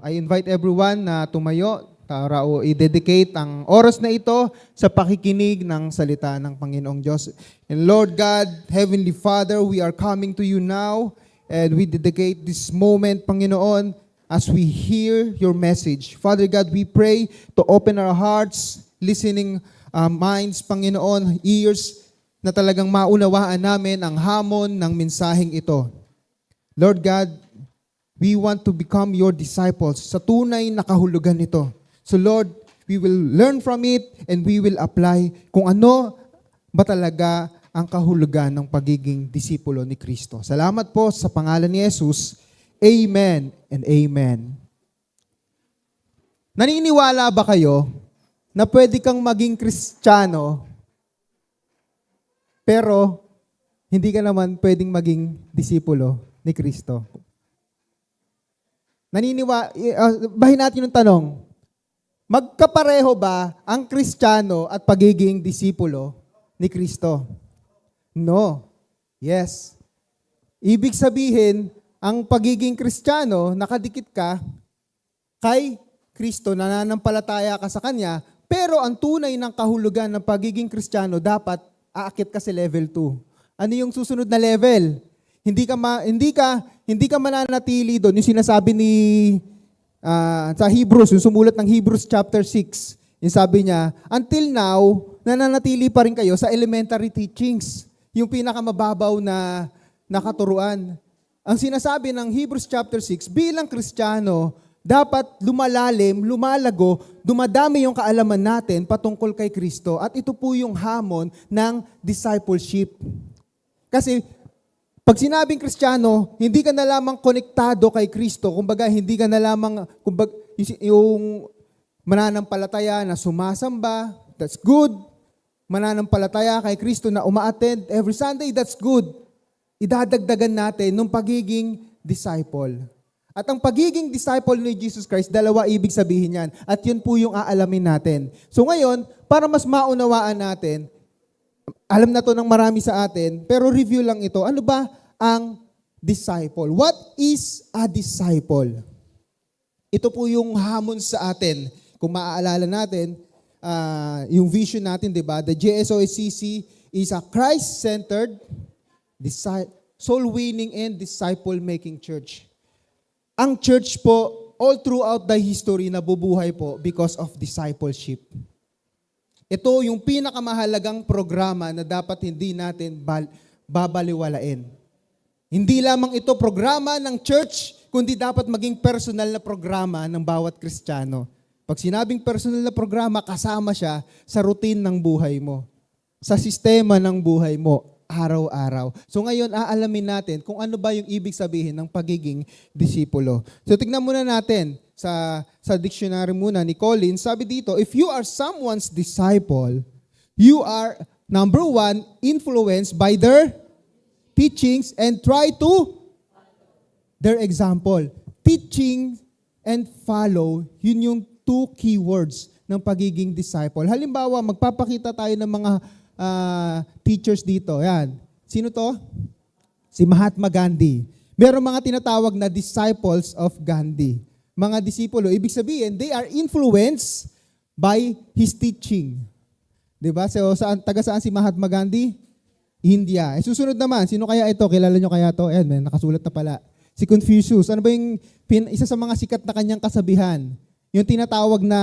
I invite everyone na tumayo para i-dedicate ang oras na ito sa pakikinig ng salita ng Panginoong Diyos. And Lord God, Heavenly Father, we are coming to you now and we dedicate this moment, Panginoon, as we hear your message. Father God, we pray to open our hearts, listening minds, Panginoon, ears, na talagang maunawaan namin ang hamon ng mensaheng ito. Lord God, we want to become your disciples sa tunay na kahulugan nito. So Lord, we will learn from it and we will apply kung ano ba talaga ang kahulugan ng pagiging disipulo ni Kristo. Salamat po sa pangalan ni Jesus. Amen and amen. Naniniwala ba kayo na pwede kang maging Kristiyano pero hindi ka naman pwedeng maging disipulo ni Kristo? Bahin natin yung tanong. Magkapareho ba ang Kristiyano at pagiging disipulo ni Kristo? No. Yes. Ibig sabihin, ang pagiging Kristiyano, nakadikit ka kay Kristo, nananampalataya ka sa Kanya, pero ang tunay ng kahulugan ng pagiging Kristiyano, dapat aakit ka sa level 2. Ano yung susunod na level? Hindi ka mananatili doon. Yung sinasabi ni sa Hebrews, yung sumulat ng Hebrews chapter 6, yung sabi niya, until now, nananatili pa rin kayo sa elementary teachings, yung pinakamababaw na nakaturuan. Ang sinasabi ng Hebrews chapter 6, bilang Kristiyano, dapat lumalalim, lumalago, dumadami yung kaalaman natin patungkol kay Kristo. At ito po yung hamon ng discipleship. Kasi pag sinabing Kristiyano, hindi ka na lamang konektado kay Kristo. Kumbaga, hindi ka na lamang, yung mananampalataya na sumasamba, that's good. Mananampalataya kay Kristo na uma-attend every Sunday, that's good. Idadagdagan natin nung pagiging disciple. At ang pagiging disciple ni Jesus Christ, dalawa ibig sabihin yan. At yun po yung aalamin natin. So ngayon, para mas maunawaan natin, alam na to ng marami sa atin, pero review lang ito. Ano ba ang disciple? What is a disciple? Ito po yung hamon sa atin. Kung maaalala natin, yung vision natin, di ba? The JSOSCC is a Christ-centered, soul-winning and disciple-making church. Ang church po, all throughout the history, nabubuhay po because of discipleship. Ito yung pinakamahalagang programa na dapat hindi natin babaliwalain. Hindi lamang ito programa ng church, kundi dapat maging personal na programa ng bawat Kristiyano. Pag sinabing personal na programa, kasama siya sa routine ng buhay mo, sa sistema ng buhay mo, araw-araw. So ngayon, aalamin natin kung ano ba yung ibig sabihin ng pagiging disipulo. So tignan muna natin sa dictionary muna ni Collins. Sabi dito, if you are someone's disciple, you are, number 1, influenced by their teachings and try to their example. Teaching and follow, yun yung 2 keywords ng pagiging disciple. Halimbawa, magpapakita tayo ng mga teachers dito. Yan. Sino to? Si Mahatma Gandhi. Meron mga tinatawag na disciples of Gandhi. Mga disipulo, ibig sabihin, they are influenced by his teaching. Diba? So, taga saan si Mahatma Gandhi? India. Susunod naman, sino kaya ito? Kilala nyo kaya ito? Ayan, may nakasulat na pala. Si Confucius. Ano ba yung isa sa mga sikat na kanyang kasabihan? Yung tinatawag na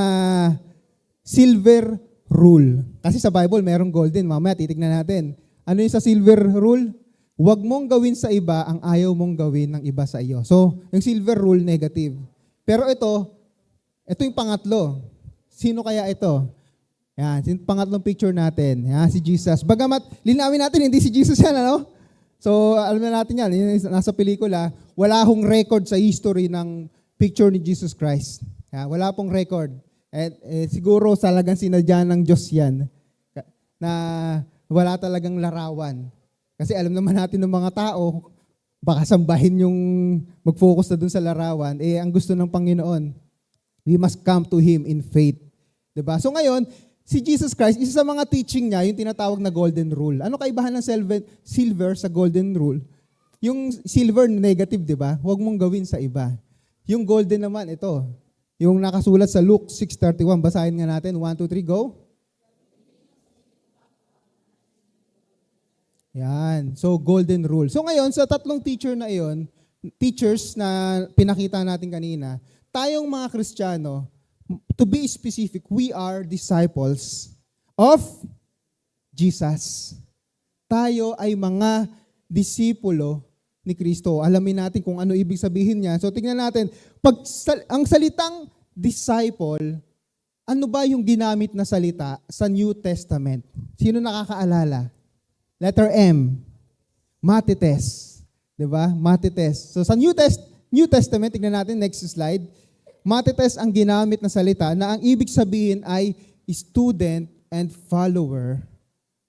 silver rule. Kasi sa Bible, merong golden. Mamaya, titignan natin. Ano yung sa silver rule? Huwag mong gawin sa iba ang ayaw mong gawin ng iba sa iyo. So, yung silver rule, negative. Pero ito yung pangatlo. Sino kaya ito? Yan, pangatlong picture natin. Yan, si Jesus. Bagamat, linawin natin, hindi si Jesus yan, ano? So, alam na natin yan. Nasa pelikula, wala hong record sa history ng picture ni Jesus Christ. Yan, wala pong record. Siguro talagang sinadya ng Diyos yan na wala talagang larawan. Kasi alam naman natin ng mga tao, baka sambahin yung mag-focus na dun sa larawan. Ang gusto ng Panginoon, we must come to Him in faith. Diba? So ngayon, si Jesus Christ, isa sa mga teaching niya, yung tinatawag na golden rule. Ano kaibahan ng silver sa golden rule? Yung silver, negative, di ba? Huwag mong gawin sa iba. Yung golden naman, ito. Yung nakasulat sa Luke 6:31. Basahin nga natin. 1, 2, 3, go. Yan. So, golden rule. So, ngayon, sa tatlong teachers na pinakita natin kanina, tayong mga Kristiyano, to be specific, we are disciples of Jesus. Tayo ay mga disipulo ni Kristo. Alamin natin kung ano ibig sabihin niya. So, tingnan natin. Ang salitang disciple, ano ba yung ginamit na salita sa New Testament? Sino nakakaalala? Letter M. Mathetes. Diba? Mathetes. So sa New Testament, tignan natin, next slide. Mathetes ang ginamit na salita na ang ibig sabihin ay student and follower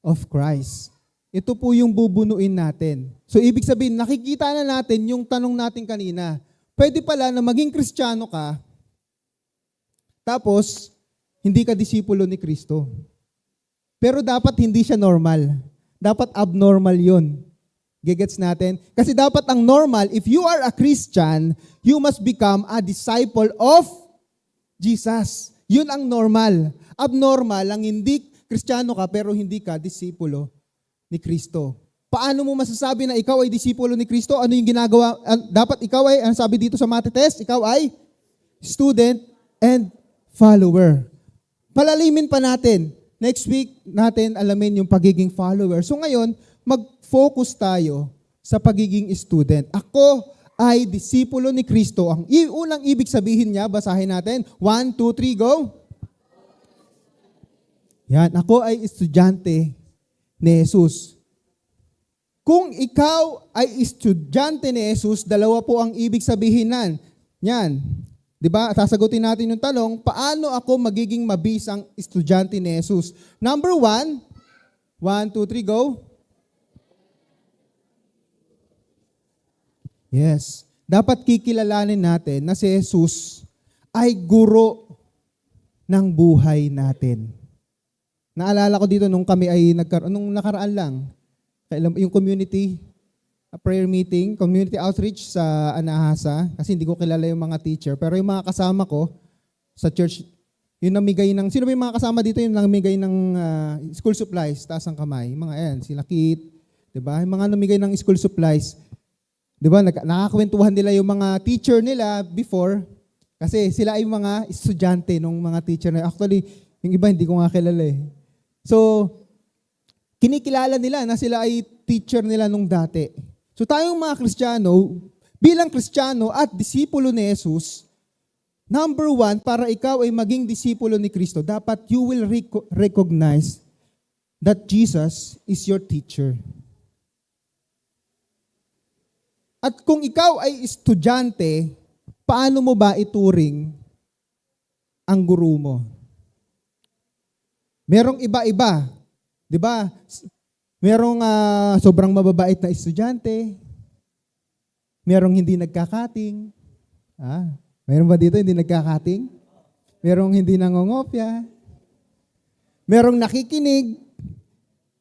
of Christ. Ito po yung bubunuin natin. So ibig sabihin, nakikita na natin yung tanong natin kanina. Pwede pala na maging Kristiyano ka, tapos hindi ka disipulo ni Kristo. Pero dapat hindi siya normal. Dapat abnormal yun. Gigets natin? Kasi dapat ang normal, if you are a Christian, you must become a disciple of Jesus. Yun ang normal. Abnormal ang hindi Kristiyano ka pero hindi ka disipulo ni Kristo. Paano mo masasabi na ikaw ay disipulo ni Kristo? Ano yung ginagawa? Dapat ikaw ay, ang sabi dito sa Mathetes, ikaw ay student and follower. Palalimin pa natin. Next week natin alamin yung pagiging follower. So ngayon, mag-focus tayo sa pagiging student. Ako ay disipulo ni Kristo. Ang unang ibig sabihin niya, basahin natin. 1, 2, 3, go. Yan, ako ay estudyante ni Jesus. Kung ikaw ay estudyante ni Jesus, dalawa po ang ibig sabihin yan. Diba? Sasagutin natin yung tanong, paano ako magiging mabisang estudyante ni Jesus? Number 1, 1, 2, 3, go. Yes. Dapat kikilalanin natin na si Jesus ay guro ng buhay natin. Naalala ko dito nung kami ay nung nakaraan lang, yung community prayer meeting, community outreach sa Anahasa, kasi hindi ko kilala yung mga teacher, pero yung mga kasama ko sa church, yung namigay ng, sino ba yung mga kasama dito yung namigay ng school supplies, taas ang kamay, mga yan, sila Kit, diba? Yung mga namigay ng school supplies, diba? Nakakwentuhan nila yung mga teacher nila before, kasi sila ay mga estudyante ng mga teacher na, actually, yung iba hindi ko nga kilala eh. So, kinikilala nila na sila ay teacher nila nung dati. So tayong mga Kristiyano, bilang Kristiyano at disipulo ni Jesus, number 1, para ikaw ay maging disipulo ni Kristo, dapat you will recognize that Jesus is your teacher. At kung ikaw ay estudyante, paano mo ba ituring ang guru mo? Merong iba-iba, di ba? Merong sobrang mababait na estudyante. Merong hindi nagkakating. Meron ba dito hindi nagkakating? Merong hindi nangongopya. Merong nakikinig.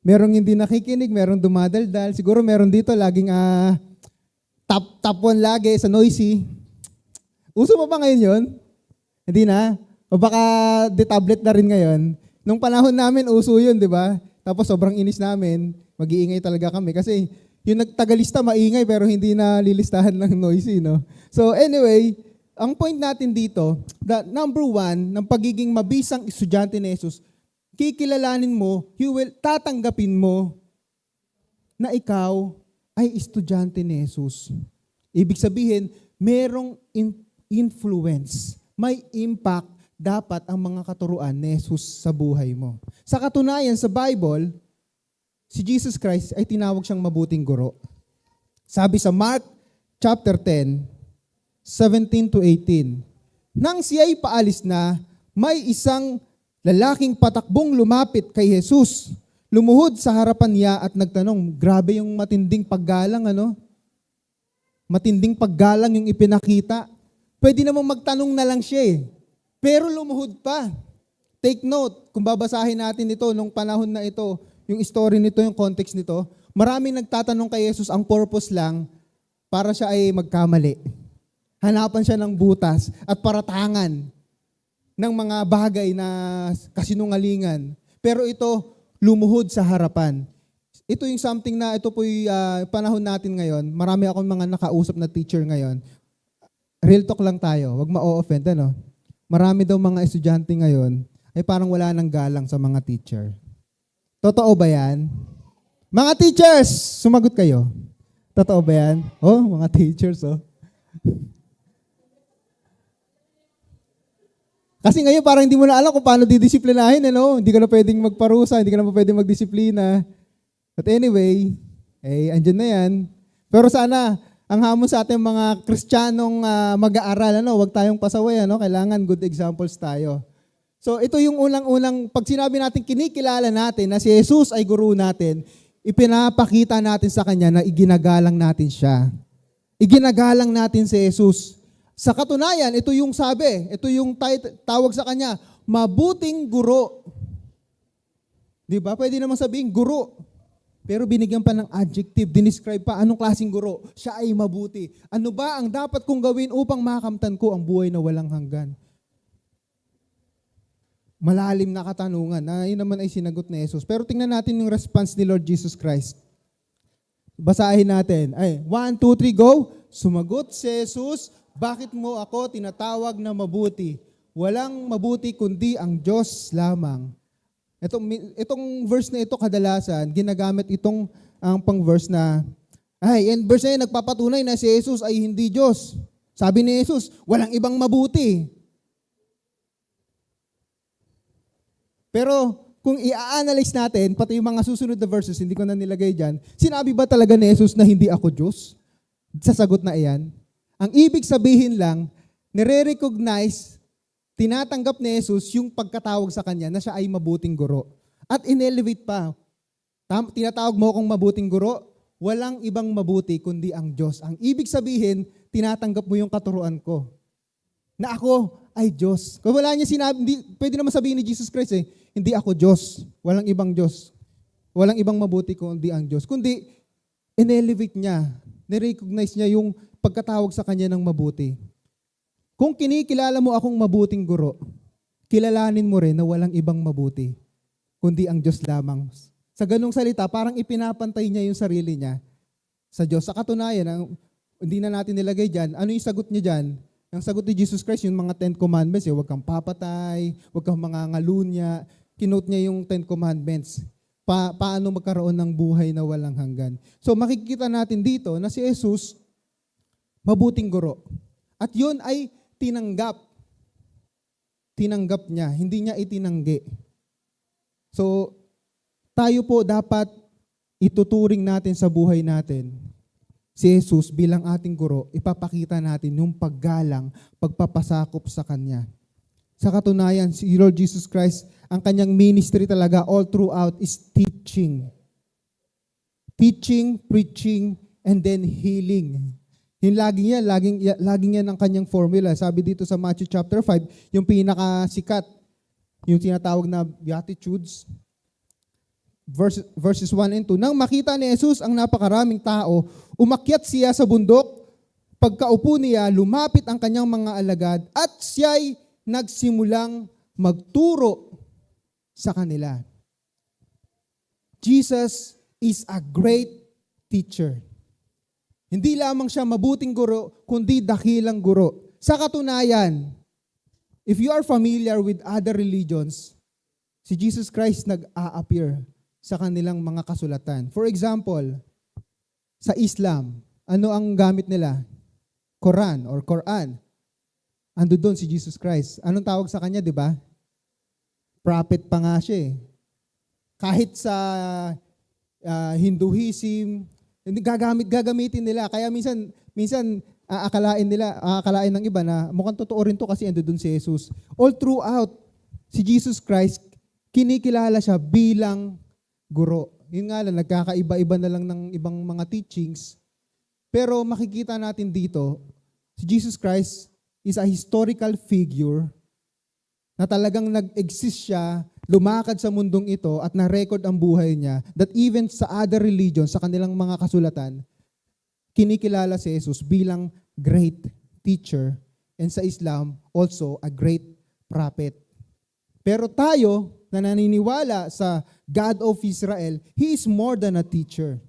Merong hindi nakikinig. Merong dumadaldal. Siguro meron dito laging top 1 lagi sa noisy. Uso pa ba ngayon yun? Hindi na? O baka de-tablet na rin ngayon? Nung panahon namin, uso yun, di ba? Tapos sobrang inis namin, mag-iingay talaga kami. Kasi yung nagtagalista maingay pero hindi na lilistahan ng noisy, no? So anyway, ang point natin dito, that number 1, ng pagiging mabisang estudyante ni Jesus, kikilalanin mo, tatanggapin mo na ikaw ay estudyante ni Jesus. Ibig sabihin, merong influence, may impact dapat ang mga katuruan ni Jesus sa buhay mo. Sa katunayan, sa Bible, si Jesus Christ ay tinawag siyang mabuting guro. Sabi sa Mark chapter 10, 17 to 18, nang siya'y paalis na, may isang lalaking patakbong lumapit kay Jesus. Lumuhod sa harapan niya at nagtanong, grabe yung matinding paggalang, Matinding paggalang yung ipinakita. Pwede namang magtanong na lang siya eh. Pero lumuhod pa. Take note, kung babasahin natin ito nung panahon na ito, yung story nito, yung context nito, maraming nagtatanong kay Jesus, ang purpose lang, para siya ay magkamali. Hanapan siya ng butas at paratangan ng mga bagay na kasinungalingan. Pero ito, lumuhod sa harapan. Ito yung something na, ito po yung panahon natin ngayon. Marami akong mga nakausap na teacher ngayon. Real talk lang tayo, wag ma-offend, ano? Marami daw mga estudyante ngayon ay parang wala nang galang sa mga teacher. Totoo ba yan? Mga teachers, sumagot kayo. Totoo ba yan? Oh, mga teachers, oh. Kasi ngayon parang hindi mo na alam kung paano didisiplinahin, ano? Hindi ka na pwedeng magparusa, hindi ka na pwedeng magdisiplina. But anyway, andyan na yan. Pero sana, ang hamon sa ating mga Kristiyanong mag-aaral, ano? Huwag tayong pasaway, ano? Kailangan good examples tayo. So ito yung unang-unang, pag sinabi natin kinikilala natin na si Jesus ay guru natin, ipinapakita natin sa Kanya na iginagalang natin siya. Iginagalang natin si Jesus. Sa katunayan, ito yung sabi, ito yung tawag sa Kanya, mabuting guro. Di ba? Pwede naman sabihin, guro. Pero binigyan pa ng adjective, dinescribe pa anong klaseng guro. Siya ay mabuti. Ano ba ang dapat kong gawin upang makamtan ko ang buhay na walang hanggan? Malalim na katanungan. Yun naman ay sinagot ni Jesus. Pero tingnan natin yung response ni Lord Jesus Christ. Basahin natin. 1, 2, 3, go. Sumagot si Jesus, bakit mo ako tinatawag na mabuti? Walang mabuti kundi ang Diyos lamang. Itong verse na ito kadalasan, ginagamit itong pang-verse na, and verse na yun, nagpapatunay na si Jesus ay hindi Diyos. Sabi ni Jesus, walang ibang mabuti. Pero kung i-analyze natin, pati yung mga susunod na verses, hindi ko na nilagay dyan, sinabi ba talaga ni Jesus na hindi ako Diyos? Sa sagot na iyan. Ang ibig sabihin lang, nire-recognize, tinatanggap ni Jesus yung pagkatawag sa Kanya na siya ay mabuting guro. At in-elevate pa. Tinatawag mo akong mabuting guro, walang ibang mabuti kundi ang Diyos. Ang ibig sabihin, tinatanggap mo yung katuruan ko. Na ako ay Diyos. Kung wala niya sinabi, pwede naman sabihin ni Jesus Christ hindi ako Diyos. Walang ibang Diyos. Walang ibang mabuti kundi ang Diyos. Kundi, in-elevate niya, nirecognize niya yung pagkatawag sa Kanya ng mabuti. Kung kinikilala mo akong mabuting guro, kilalanin mo rin na walang ibang mabuti, kundi ang Diyos lamang. Sa ganung salita, parang ipinapantay niya yung sarili niya sa Diyos. Sa katunayan, hindi na natin nilagay dyan, ano yung sagot niya dyan? Ang sagot ni Jesus Christ, yung mga 10 commandments, huwag kang papatay, huwag kang mangangalunya. Kinote niya yung 10 commandments. Paano magkaroon ng buhay na walang hanggan. So makikita natin dito na si Jesus, mabuting guro. At yun ay tinanggap. Tinanggap niya, hindi niya itinanggi. So, tayo po dapat ituturing natin sa buhay natin. Si Jesus bilang ating guro, ipapakita natin yung paggalang, pagpapasakop sa Kanya. Sa katunayan, si Lord Jesus Christ, ang Kanyang ministry talaga all throughout is teaching. Teaching, preaching, and then healing. Yung laging yan ang kanyang formula. Sabi dito sa Matthew chapter 5, yung pinakasikat, yung tinatawag na Beatitudes, verses 1 and 2. Nang makita ni Jesus ang napakaraming tao, umakyat siya sa bundok, pagkaupo niya, lumapit ang kanyang mga alagad, at siya'y nagsimulang magturo sa kanila. Jesus is a great teacher. Hindi lamang siya mabuting guro, kundi dakilang guro. Sa katunayan, if you are familiar with other religions, si Jesus Christ nag-a-appear sa kanilang mga kasulatan. For example, sa Islam, ano ang gamit nila? Quran or Quran. Ando doon si Jesus Christ. Anong tawag sa kanya, di ba? Prophet pa nga siya. Kahit sa Hinduism, gagamitin nila. Kaya minsan akalain ng iba na mukhang totoo rin to kasi ando doon si Jesus. All throughout, si Jesus Christ, kinikilala siya bilang guro. Yun nga lang, nagkakaiba-iba na lang ng ibang mga teachings. Pero makikita natin dito, si Jesus Christ is a historical figure na talagang nag-exist siya, lumakad sa mundong ito at na-record ang buhay niya, that even sa other religions, sa kanilang mga kasulatan, kinikilala si Jesus bilang great teacher, and sa Islam, also a great prophet. Pero tayo, na naniniwala sa God of Israel, He is more than a teacher.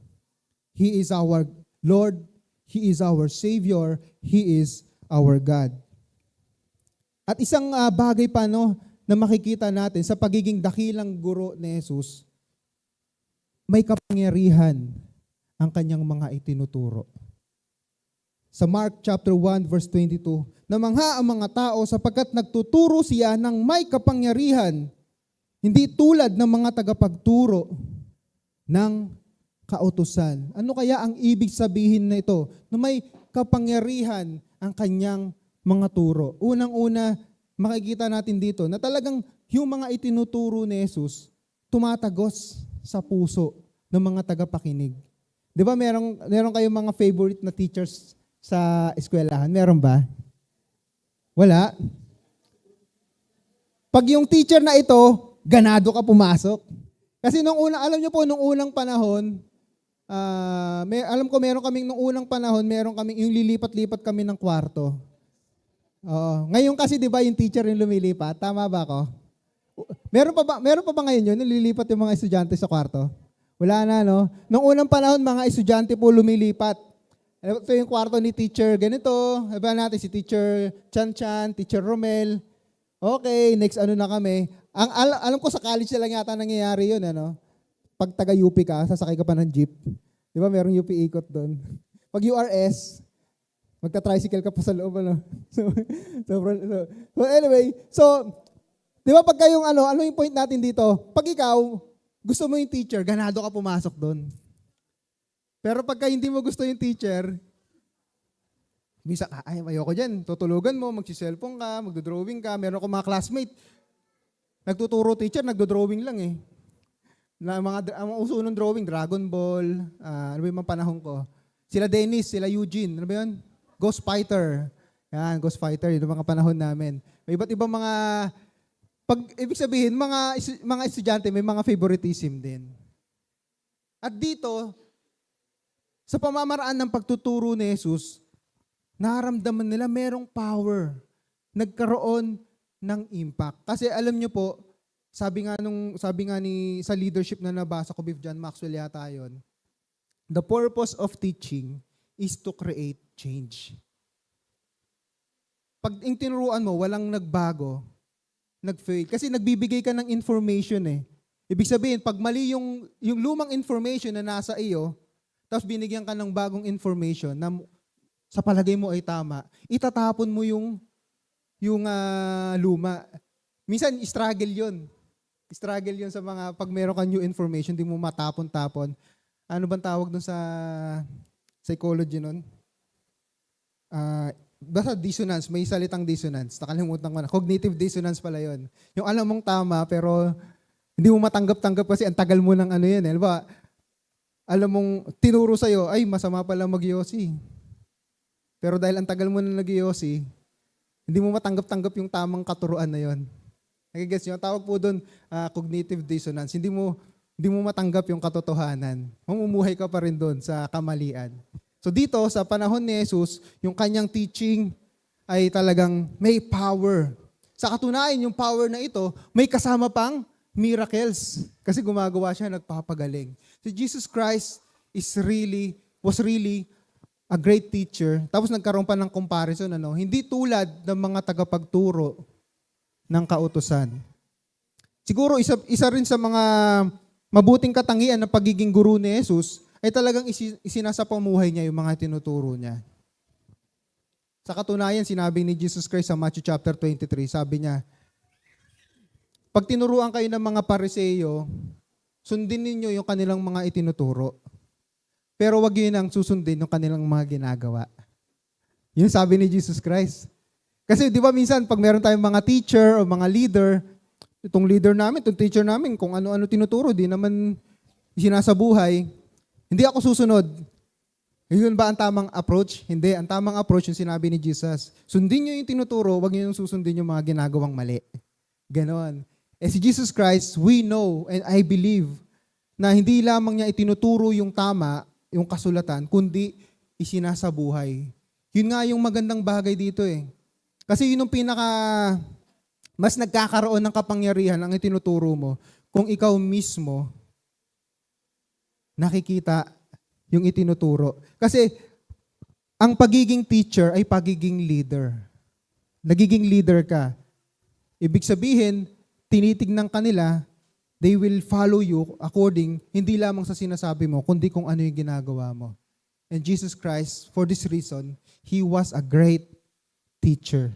He is our Lord, He is our Savior, He is our God. At isang bagay pa na makikita natin sa pagiging dakilang guro ni Jesus, may kapangyarihan ang kanyang mga itinuturo. Sa Mark chapter 1 verse 22, namangha ang mga tao sapagkat nagtuturo siya ng may kapangyarihan, hindi tulad ng mga tagapagturo ng kautusan. Ano kaya ang ibig sabihin na ito? Na may kapangyarihan ang kanyang mga turo. Unang-una, makikita natin dito na talagang yung mga itinuturo ni Jesus tumatagos sa puso ng mga tagapakinig. Di ba meron kayong mga favorite na teachers sa eskwelahan? Meron ba? Wala? Pag yung teacher na ito, ganado ka pumasok. Kasi alam niyo po, nung unang panahon, alam ko meron kaming yung lilipat-lipat kami ng kwarto. Ngayon kasi 'di ba yung teacher yung lumilipat, tama ba ako? Meron pa ba ngayon yun, nililipat yung mga estudyante sa kwarto? Wala na, no? Nung unang panahon, mga estudyante po lumilipat. Ito yung kwarto ni teacher ganito, iba natin si teacher Chan, teacher Romel. Okay, next na kami. Alam ko sa college na lang yata nangyayari yun, ano? Pag taga-UP ka, sasakay ka pa ng jeep. Di ba merong UP ikot doon? Pag URS, magta-tricycle ka pa sa loob, ano? So anyway, di ba pag kayong ano yung point natin dito? Pag ikaw, gusto mo yung teacher, ganado ka pumasok doon. Pero pagka hindi mo gusto yung teacher, minsan, ayoko dyan. Tutulugan mo, magsi-cellphone ka, magdodrawing ka. Meron ko mga classmate. Nagtuturo teacher, nagdodrawing lang eh. Ang uso ng drawing, Dragon Ball, ano ba yung mga panahon ko? Sila Dennis, sila Eugene, ano ba yun? Ghost Fighter. Yan, Ghost Fighter, yun ang mga panahon namin. May iba't ibang mga, ibig sabihin, mga estudyante, may mga favoritism din. At dito, sa pamamaraan ng pagtuturo ni Jesus, nararamdaman nila merong power. Nagkaroon ng impact. Kasi alam nyo po, sabi nga sa leadership na nabasa ko, Biff John Maxwell yata yun, the purpose of teaching is to create change. Pag tinuruan mo, walang nagbago, nag-fail. Kasi nagbibigay ka ng information eh. Ibig sabihin, pag mali yung lumang information na nasa iyo, tapos binigyan ka ng bagong information na sa palagay mo ay tama, itatapon mo yung luma. Minsan, struggle yun. Struggle yun sa mga, pag meron ka new information, di mo matapon-tapon. Ano bang tawag dun sa psychology nun? Basta dissonance, may salitang dissonance. Nakalimutan ko na. Cognitive dissonance pala yun. Yung alam mong tama, pero hindi mo matanggap-tanggap kasi ang tagal mo ng ano yun. Diba? Alam mong tinuro sa'yo, ay masama pala mag-yosi. Pero dahil ang tagal mo na nag-yosi, hindi mo matanggap-tanggap yung tamang katuruan na yon. Nagigets nyo? Tawag po doon cognitive dissonance. Hindi mo matanggap yung katotohanan. Mamumuhay ka pa rin doon sa kamalian. So dito, sa panahon ni Jesus, yung kanyang teaching ay talagang may power. Sa katunayan, yung power na ito, may kasama pang miracles. Kasi gumagawa siya, nagpapagaling. Si Jesus Christ was really a great teacher. Tapos nagkaroon pa ng comparison, hindi tulad ng mga tagapagturo ng kautusan. Siguro isa rin sa mga mabuting katangian ng pagiging guro ni Jesus ay talagang isinasapamuhay niya yung mga tinuturo niya. Sa katunayan, sinabi ni Jesus Christ sa Matthew chapter 23, sabi niya, pag tinuruan kayo ng mga Pariseo, sundin ninyo yung kanilang mga itinuturo. Pero wag yun ang susundin yung kanilang mga ginagawa. Yun sabi ni Jesus Christ. Kasi di ba minsan pag meron tayong mga teacher o mga leader, itong leader namin, itong teacher namin, kung ano-ano tinuturo, di naman sinasabuhay, hindi ako susunod. Yun ba ang tamang approach? Hindi. Ang tamang approach yung sinabi ni Jesus. Sundin nyo yung tinuturo, wag nyo yung susundin yung mga ginagawang mali. Ganon. Si Jesus Christ, we know and I believe na hindi lamang niya itinuturo yung tama, yung kasulatan, kundi isinasabuhay. Yun nga yung magandang bagay dito eh. Kasi yun yung mas nagkakaroon ng kapangyarihan ang itinuturo mo kung ikaw mismo nakikita yung itinuturo. Kasi ang pagiging teacher ay pagiging leader. Nagiging leader ka. Ibig sabihin, tinitignan ka nila, they will follow you according, hindi lamang sa sinasabi mo, kundi kung ano yung ginagawa mo. And Jesus Christ, for this reason, He was a great teacher.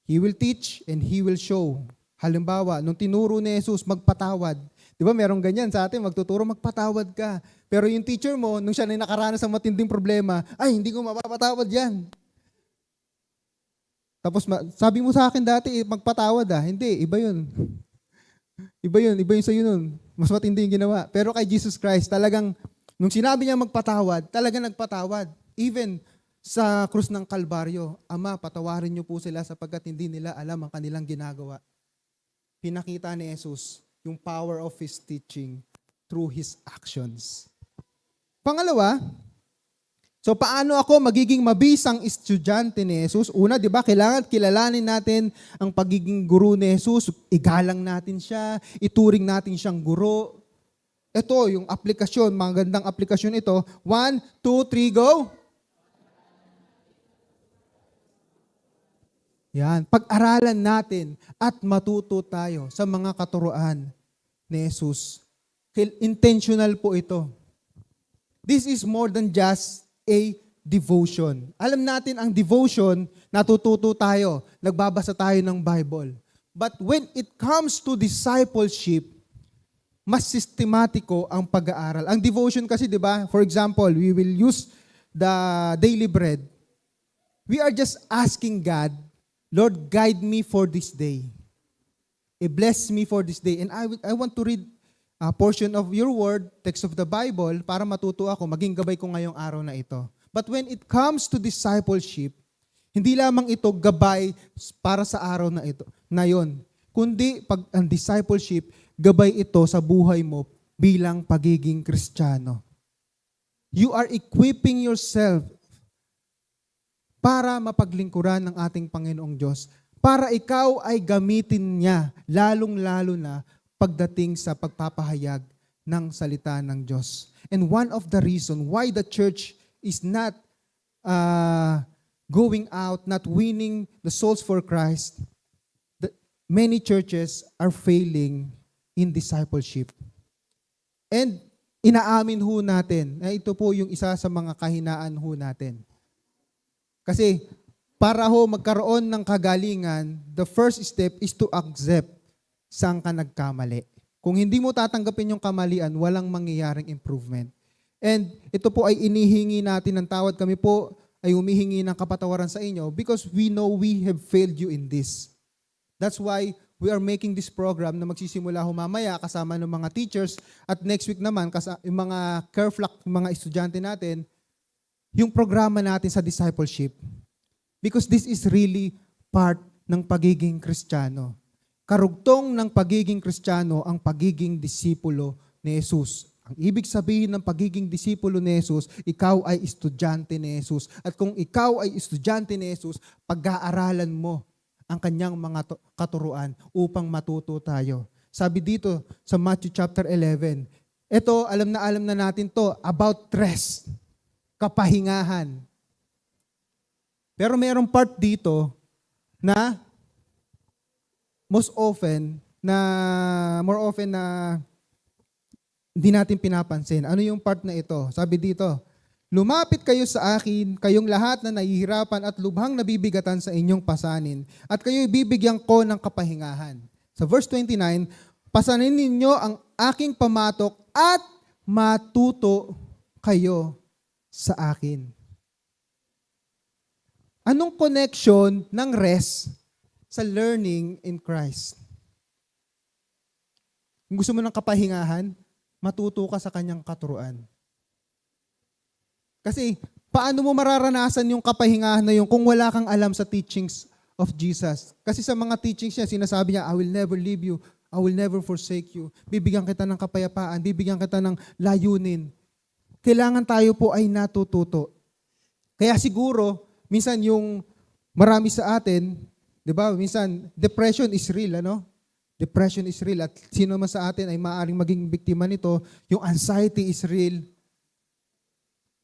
He will teach and He will show. Halimbawa, nung tinuro ni Jesus magpatawad, di ba merong ganyan sa atin, magtuturo magpatawad ka. Pero yung teacher mo, nung siya na nakaranas ng matinding problema, ay, hindi ko mapapatawad yan. Tapos sabi mo sa akin dati, magpatawad Hindi, iba yun. Iba yun sa'yo nun. Mas matindi yung ginawa. Pero kay Jesus Christ, talagang, nung sinabi niya magpatawad, talagang nagpatawad. Even sa krus ng Kalbaryo, Ama, patawarin niyo po sila sapagkat hindi nila alam ang kanilang ginagawa. Pinakita ni Jesus yung power of His teaching through His actions. Pangalawa, so paano ako magiging mabisang estudyante ni Jesus? Una, di ba, kailangan kilalanin natin ang pagiging guro ni Jesus. Igalang natin siya, ituring natin siyang guro. Ito, yung aplikasyon, magandang aplikasyon ito. 1, 2, 3, go! Yan, pag-aralan natin at matuto tayo sa mga katuruan ni Jesus. Intentional po ito. This is more than just a devotion. Alam natin ang devotion, natututo tayo, nagbabasa tayo ng Bible. But when it comes to discipleship, mas sistematiko ang pag-aaral. Ang devotion kasi, di ba, for example, we will use the daily bread. We are just asking God, Lord, guide me for this day. Bless me for this day. And I want to read a portion of your word, text of the Bible, para matuto ako, maging gabay ko ngayong araw na ito. But when it comes to discipleship, hindi lamang ito gabay para sa araw na yon, kundi pag ang discipleship, gabay ito sa buhay mo bilang pagiging Kristiyano. You are equipping yourself para mapaglingkuran ng ating Panginoong Diyos, para ikaw ay gamitin niya, lalong-lalo na pagdating sa pagpapahayag ng salita ng Diyos. And one of the reasons why the church is not going out, not winning the souls for Christ, many churches are failing in discipleship. And inaamin ho natin na ito po yung isa sa mga kahinaan ho natin. Kasi para ho magkaroon ng kagalingan, the first step is to accept saan ka nagkamali. Kung hindi mo tatanggapin yung kamalian, walang mangyayaring improvement. And ito po ay inihingi natin ng tawad. Kami po ay humihingi ng kapatawaran sa inyo because we know we have failed you in this. That's why we are making this program na magsisimula ho mamaya kasama ng mga teachers at next week naman yung mga careflock, yung mga estudyante natin, yung programa natin sa discipleship. Because this is really part ng pagiging Kristiyano. Karugtong ng pagiging Kristiyano ang pagiging disipulo ni Jesus. Ang ibig sabihin ng pagiging disipulo ni Jesus, ikaw ay estudyante ni Jesus. At kung ikaw ay estudyante ni Jesus, pag-aaralan mo ang kanyang mga katuruan upang matuto tayo. Sabi dito sa Matthew chapter 11, ito, alam na natin to about rest, kapahingahan. Pero mayroong part dito na more often na hindi natin pinapansin. Ano yung part na ito? Sabi dito, lumapit kayo sa akin, kayong lahat na nahihirapan at lubhang nabibigatan sa inyong pasanin, at kayo'y bibigyan ko ng kapahingahan. Sa verse 29, pasanin ninyo ang aking pamatok at matuto kayo sa akin. Anong connection ng rest sa learning in Christ? Kung gusto mo ng kapahingahan, matuto ka sa kanyang katuruan. Kasi, paano mo mararanasan yung kapahingahan na yun kung wala kang alam sa teachings of Jesus? Kasi sa mga teachings niya, sinasabi niya, I will never leave you, I will never forsake you. Bibigyan kita ng kapayapaan, bibigyan kita ng layunin. Kailangan tayo po ay natututo. Kaya siguro, minsan yung marami sa atin, 'di ba? Minsan depression is real, ano? Depression is real at sino man sa atin ay maaaring maging biktima nito, yung anxiety is real.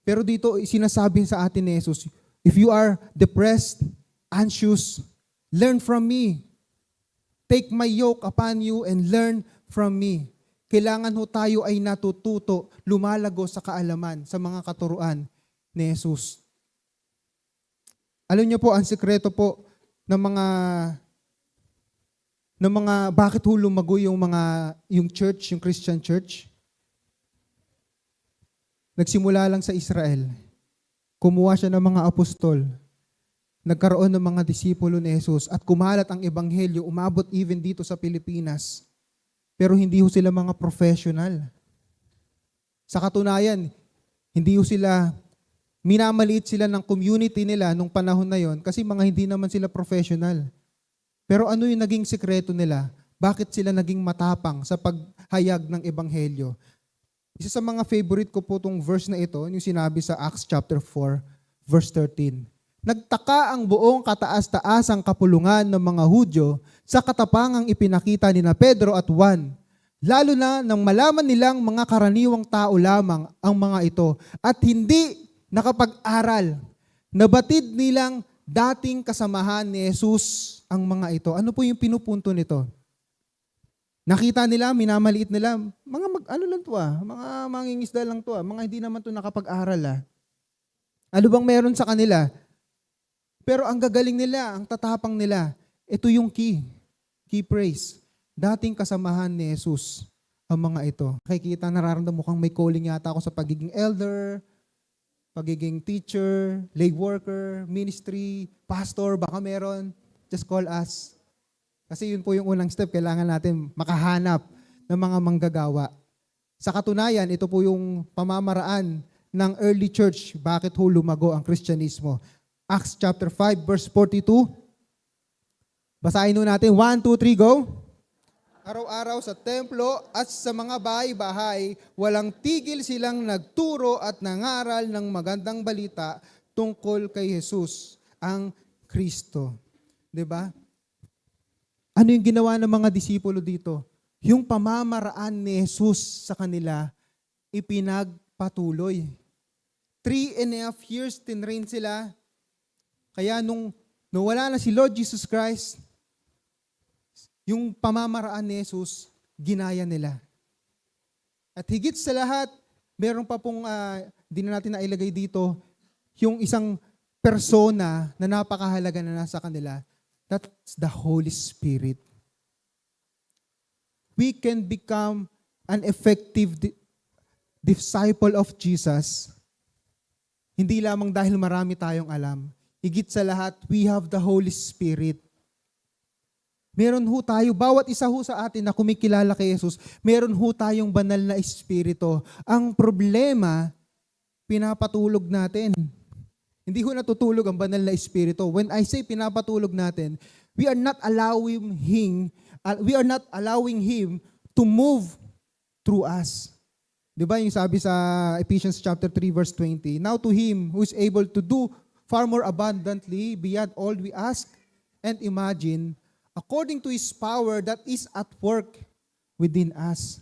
Pero dito sinasabi sa atin ni Jesus, if you are depressed, anxious, learn from me. Take my yoke upon you and learn from me. Kailangan ho tayo ay natututo, lumalago sa kaalaman, sa mga katuruan ni Jesus. Alam niyo po, ang sikreto po ng mga bakit ho lumago yung church, yung Christian church? Nagsimula lang sa Israel. Kumuha siya ng mga apostol. Nagkaroon ng mga disipulo ni Jesus at kumalat ang ebanghelyo, umabot even dito sa Pilipinas. Pero hindi ho sila mga professional. Sa katunayan, hindi ho sila, minamaliit sila ng community nila nung panahon na yon kasi mga hindi naman sila professional. Pero ano yung naging sekreto nila? Bakit sila naging matapang sa paghayag ng ebanghelyo? Isa sa mga favorite ko po itong verse na ito, yung sinabi sa Acts chapter 4, verse 13. Nagtaka ang buong kataas-taasang kapulungan ng mga Hudyo sa katapangang ipinakita ni Pedro at Juan. Lalo na nang malaman nilang mga karaniwang tao lamang ang mga ito at hindi nakapag-aral. Nabatid nilang dating kasamahan ni Jesus ang mga ito. Ano po yung pinupunto nito? Nakita nila, minamaliit nila, ano lang to mga mangingisda lang to mga hindi naman to nakapag-aral Ano bang meron sa kanila? Pero ang gagaling nila, ang tatapang nila, ito yung key praise. Dating kasamahan ni Jesus ang mga ito. Nakikita, nararamdaman mo kang may calling yata ako sa pagiging elder, pagiging teacher, lay worker, ministry, pastor, baka meron. Just call us. Kasi yun po yung unang step, kailangan natin makahanap ng mga manggagawa. Sa katunayan, ito po yung pamamaraan ng early church, bakit ho lumago ang Kristyanismo. Acts chapter 5, verse 42. Basahin nun natin. 1, 2, 3, go. Araw-araw sa templo at sa mga bahay-bahay, walang tigil silang nagturo at nangaral ng magandang balita tungkol kay Jesus, ang Kristo. 'Di ba? Ano yung ginawa ng mga disipulo dito? Yung pamamaraan ni Jesus sa kanila, ipinagpatuloy. 3.5 years tinrain sila. Kaya nung wala na si Lord Jesus Christ, yung pamamaraan ni Jesus, ginaya nila. At higit sa lahat, meron pa pong, di na natin nailagay dito, yung isang persona na napakahalaga na nasa kanila. That's the Holy Spirit. We can become an effective disciple of Jesus, hindi lamang dahil marami tayong alam. Higit sa lahat, we have the Holy Spirit. Meron ho tayo, bawat isa ho sa atin na kumikilala kay Jesus, meron ho tayong banal na espiritu. Ang problema, pinapatulog natin. Hindi ho natutulog ang banal na espiritu. When I say pinapatulog natin, we are not allowing Him to move through us. Di ba yung sabi sa Ephesians chapter 3 verse 20, now to Him who is able to do far more abundantly beyond all we ask and imagine, according to His power that is at work within us.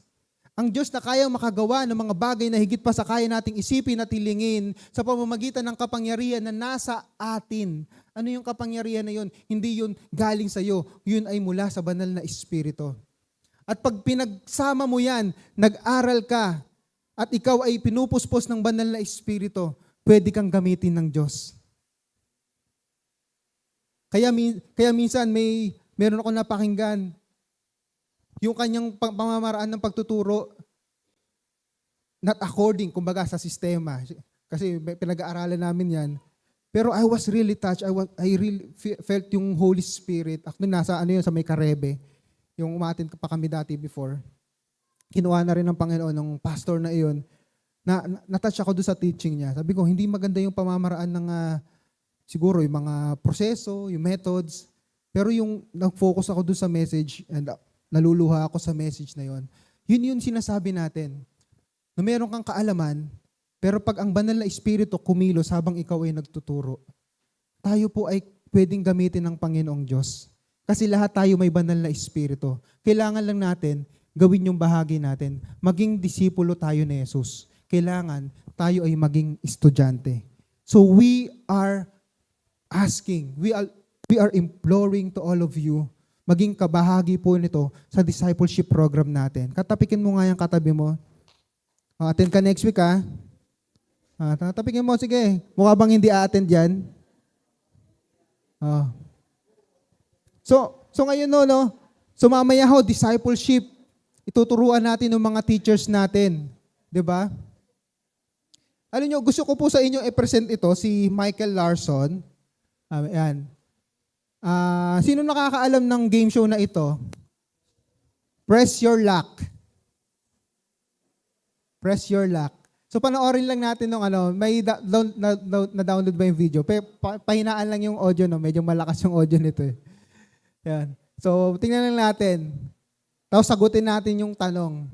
Ang Diyos na kayang makagawa ng mga bagay na higit pa sa kaya nating isipin at hilingin sa pamamagitan ng kapangyarihan na nasa atin. Ano yung kapangyarihan na yun? Hindi yun galing sa iyo. Yun ay mula sa banal na espiritu. At pag pinagsama mo yan, nag-aral ka, at ikaw ay pinupuspos ng banal na espiritu, pwede kang gamitin ng Diyos. Kaya minsan meron ako napakinggan, yung kanyang pamamaraan ng pagtuturo, not according, kumbaga, sa sistema. Kasi pinag-aaralan namin yan. Pero I was really touched. I really felt yung Holy Spirit. Actually, nasa sa may Karebe. Yung umatin pa kami dati before. Kinuha na rin ng Panginoon ng pastor na iyon. Na-touch ako doon sa teaching niya. Sabi ko, hindi maganda yung pamamaraan ng siguro yung mga proseso, yung methods. Pero yung nag-focus ako doon sa message and naluluha ako sa message na yon. Yun sinasabi natin. Na meron kang kaalaman, pero pag ang banal na espiritu kumilos habang ikaw ay nagtuturo, tayo po ay pwedeng gamitin ng Panginoong Diyos. Kasi lahat tayo may banal na espiritu. Kailangan lang natin gawin yung bahagi natin. Maging disipulo tayo ni Jesus. Kailangan tayo ay maging estudyante. So we are asking, we are imploring to all of you, maging kabahagi po nito sa discipleship program natin. Katapikin mo nga yung katabi mo. Attend ka next week, ha? Tapikin mo, sige. Mukha bang hindi a-attend yan? So ngayon so mamaya discipleship, ituturuan natin ng mga teachers natin. 'Di ba? Alam nyo, gusto ko po sa inyo i-present ito, si Michael Larson. Ayan. Sino nakakaalam ng game show na ito? Press Your Luck. Press Your Luck. So panoorin lang natin ng may na-download ba yung video? Pahinaan lang yung audio, medyo malakas yung audio nito. Yan. So tingnan lang natin. Tapos sagutin natin yung tanong.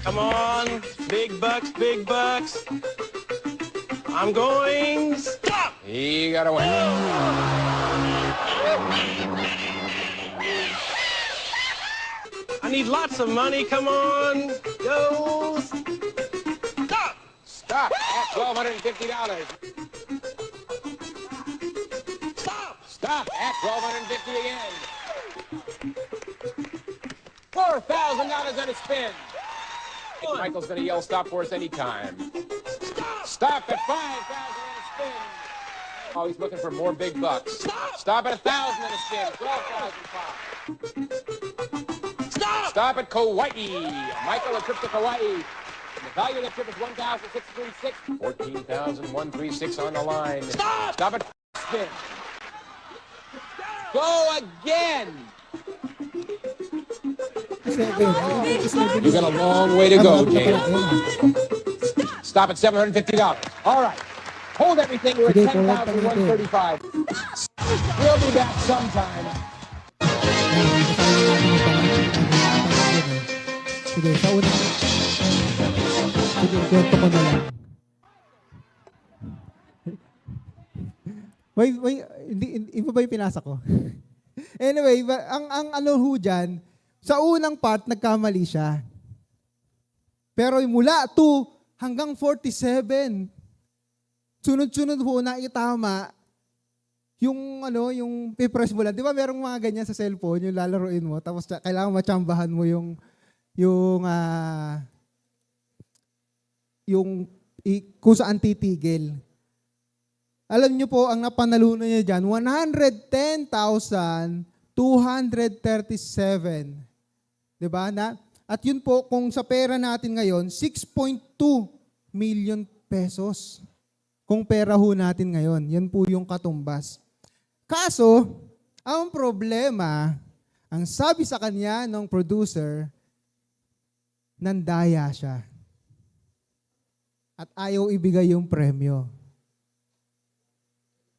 Come on, big bucks, big bucks. I'm going stop. You gotta win. I need lots of money. Come on, go stop. Stop at $1,250. Stop. Stop at $1,250 again. $4,000 on a spin. Michael's gonna yell stop for us anytime. Stop at $5,000 on a spin. Oh, he's looking for more big bucks. Stop at $1,000 on a spin. $12,000. Stop at Kauai. Michael, a trip to Kauai. The value of the trip is $1,636. $14,136 on the line. Stop at spin. Go again. You You got a long way to go, James. Stop at $750. All right. Hold everything. We're at $10,135. We'll be back sometime. Sige, sa una. Sige, kwento ko na lang. Iba ba yung pinasa ko? Anyway, ang ano ho dyan, sa unang part, nagkamali siya. Pero mula 2 hanggang 47, sunod-sunod ho na itama yung pipress mo lang. Di ba merong mga ganyan sa cellphone, yung lalaroin mo, tapos kailangan matsambahan mo yung kung saan titigil. Alam niyo po, ang napanalunan niya dyan, 110,237. Diba? At yun po, kung sa pera natin ngayon, 6.2 million pesos. Kung pera ho natin ngayon, yan po yung katumbas. Kaso, ang problema, ang sabi sa kanya ng producer, nandaya siya. At ayaw ibigay yung premyo.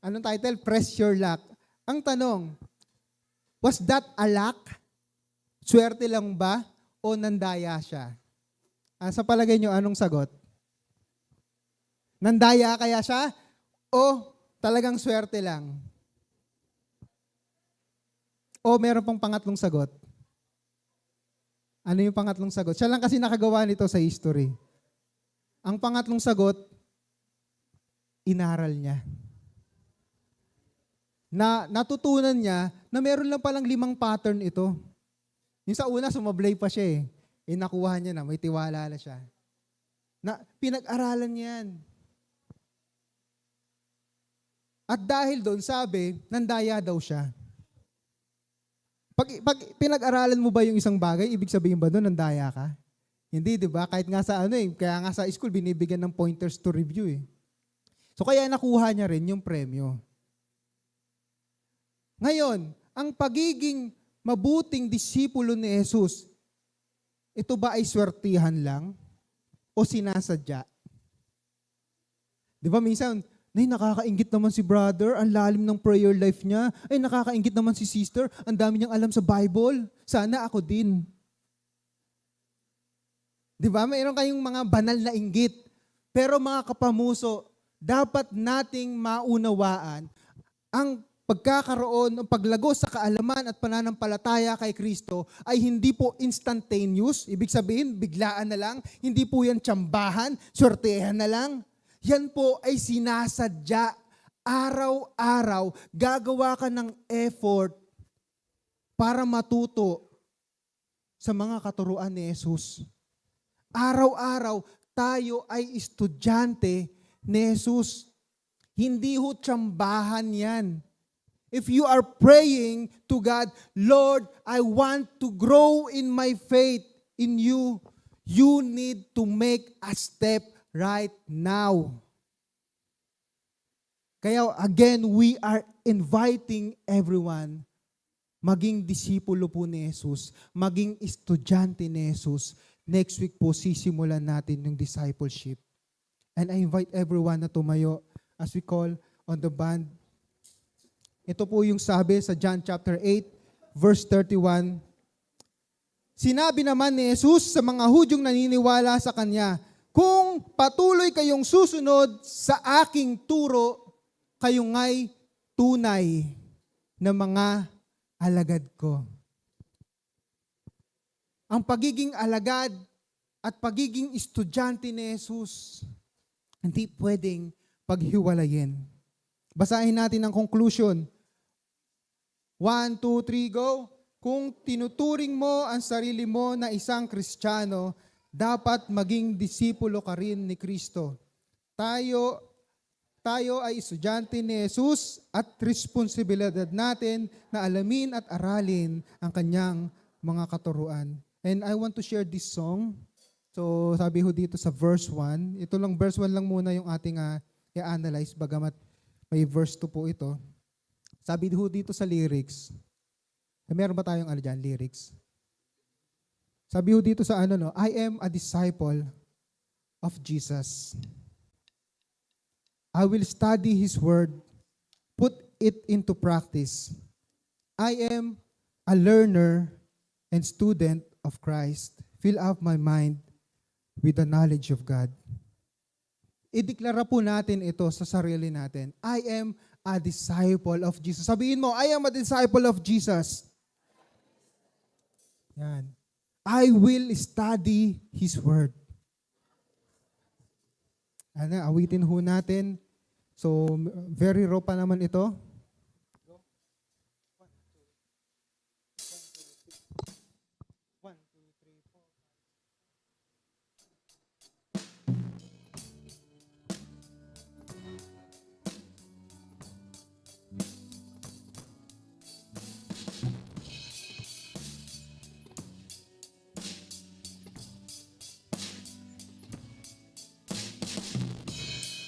Anong title? Press Your Luck. Ang tanong, was that a luck? Swerte lang ba o nandaya siya? Sa palagay nyo, anong sagot? Nandaya kaya siya o talagang swerte lang? O meron pang pangatlong sagot? Ano yung pangatlong sagot? Siya lang kasi nakagawa nito sa history. Ang pangatlong sagot, inaral niya. Natutunan niya na meron lang palang 5 pattern ito. Yung sa una, sumablay pa siya eh. Nakuha niya na, may tiwala na siya. Pinag-aralan niya yan. At dahil doon, sabi, nandaya daw siya. Pag pinag-aralan mo ba yung isang bagay, ibig sabihin ba doon, nandaya ka? Hindi, di ba? Kahit nga sa kaya nga sa school, binibigyan ng pointers to review eh. So kaya nakuha niya rin yung premyo. Ngayon, ang pagiging mabuting disipulo ni Jesus, ito ba ay swertihan lang o sinasadya? Di ba minsan, nakakaingit naman si brother, ang lalim ng prayer life niya. Ay, nakakaingit naman si sister, ang dami niyang alam sa Bible. Sana ako din. Di ba? Mayroon kayong mga banal na inggit. Pero mga kapamuso, dapat nating maunawaan ang pagkakaroon, ang paglago sa kaalaman at pananampalataya kay Kristo ay hindi po instantaneous. Ibig sabihin, biglaan na lang. Hindi po yan tsambahan, swertehan na lang. Yan po ay sinasadya. Araw-araw, gagawa ka ng effort para matuto sa mga katuruan ni Jesus. Araw-araw, tayo ay estudyante ni Jesus. Hindi ho tsambahan yan. If you are praying to God, Lord, I want to grow in my faith in you, you need to make a step right now. Kaya again, we are inviting everyone maging disipulo po ni Jesus, maging estudyante ni Jesus. Next week po, sisimulan natin yung discipleship. And I invite everyone na tumayo as we call on the band. Ito po yung sabi sa John chapter 8, verse 31. Sinabi naman ni Jesus sa mga Hudyong naniniwala sa Kanya, kung patuloy kayong susunod sa aking turo, kayo nga'y tunay na mga alagad ko. Ang pagiging alagad at pagiging estudyante ni Jesus, hindi pwedeng paghiwalayin. Basahin natin ang conclusion. 1, 2, 3, go. Kung tinuturing mo ang sarili mo na isang Kristiyano, dapat maging disipulo ka rin ni Kristo. Tayo ay estudyante ni Jesus at responsibilidad natin na alamin at aralin ang kanyang mga katuruan. And I want to share this song. So sabi ho dito sa verse 1, ito lang verse 1 lang muna yung ating i-analyze bagamat may verse 2 po ito. Sabi ho dito sa lyrics, meron ba tayong lyrics? Sabi ho dito sa I am a disciple of Jesus. I will study His word, put it into practice. I am a learner and student of Christ. Fill up my mind with the knowledge of God. Ideklara po natin ito sa sarili natin. I am a disciple of Jesus. Sabihin mo, I am a disciple of Jesus. Yan. I will study His word. Awitin ho natin. So, very raw pa naman ito.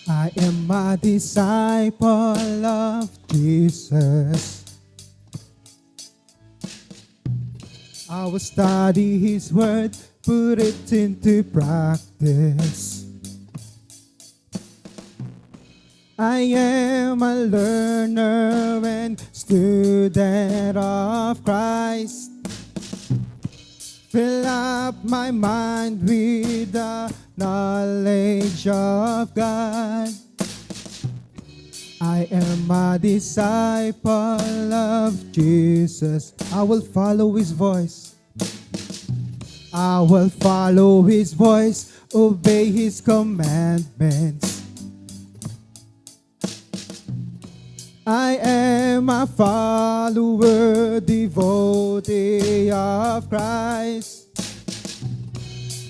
I am a disciple of Jesus. I will study His word, put it into practice. I am a learner and student of Christ. Fill up my mind with the knowledge of God. I am a disciple of Jesus. I will follow His voice. I will follow His voice, obey His commandments. I am a follower, devotee of Christ.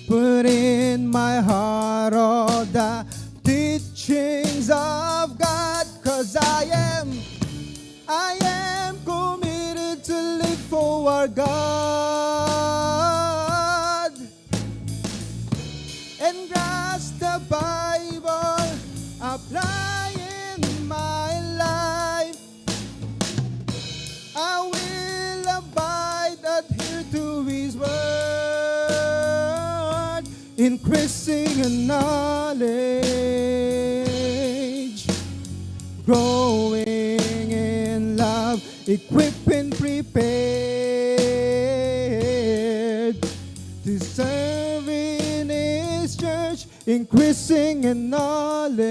Put in my heart all the teachings of God, 'cause I am committed to live for our God and grasp the Bible, apply in my life. I will abide, adhere to His word, increasing in knowledge, growing in love, equipping, prepared to serve in increasing in knowledge,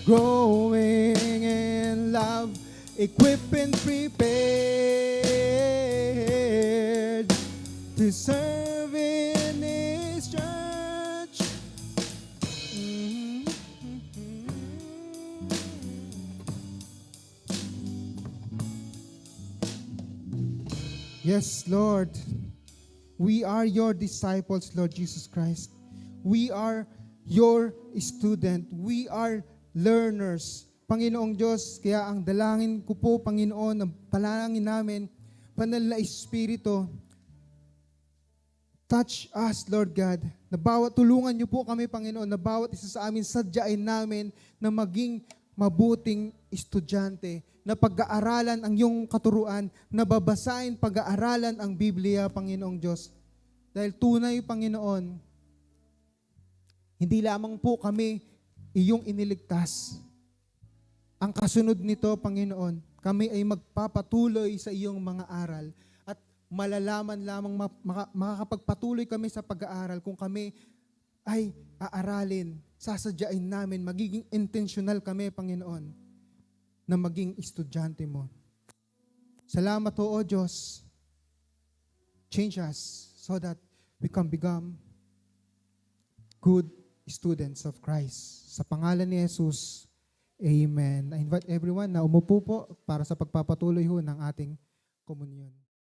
growing in love, equipped and prepared to serve in His church. Yes, Lord. We are your disciples, Lord Jesus Christ. We are your student. We are learners. Panginoong Diyos, kaya ang dalangin ko po, Panginoon, ang panalangin namin, Banal na Espiritu, touch us, Lord God, na tulungan niyo po kami, Panginoon, na bawat isa sa amin, sadyain namin na maging mabuting estudyante, na pag-aaralan ang iyong katuruan, na babasahin, pag-aaralan ang Biblia, Panginoong Diyos. Dahil tunay, Panginoon, hindi lamang po kami iyong iniligtas. Ang kasunod nito, Panginoon, kami ay magpapatuloy sa iyong mga aral at malalaman lamang makakapagpatuloy kami sa pag-aaral kung kami ay aaralin, sasadyain namin, magiging intentional kami, Panginoon, na maging estudyante mo. Salamat o Diyos. Change us so that we can become good students of Christ. Sa pangalan ni Jesus, Amen. I invite everyone na umupo po para sa pagpapatuloy ho ng ating komunyon.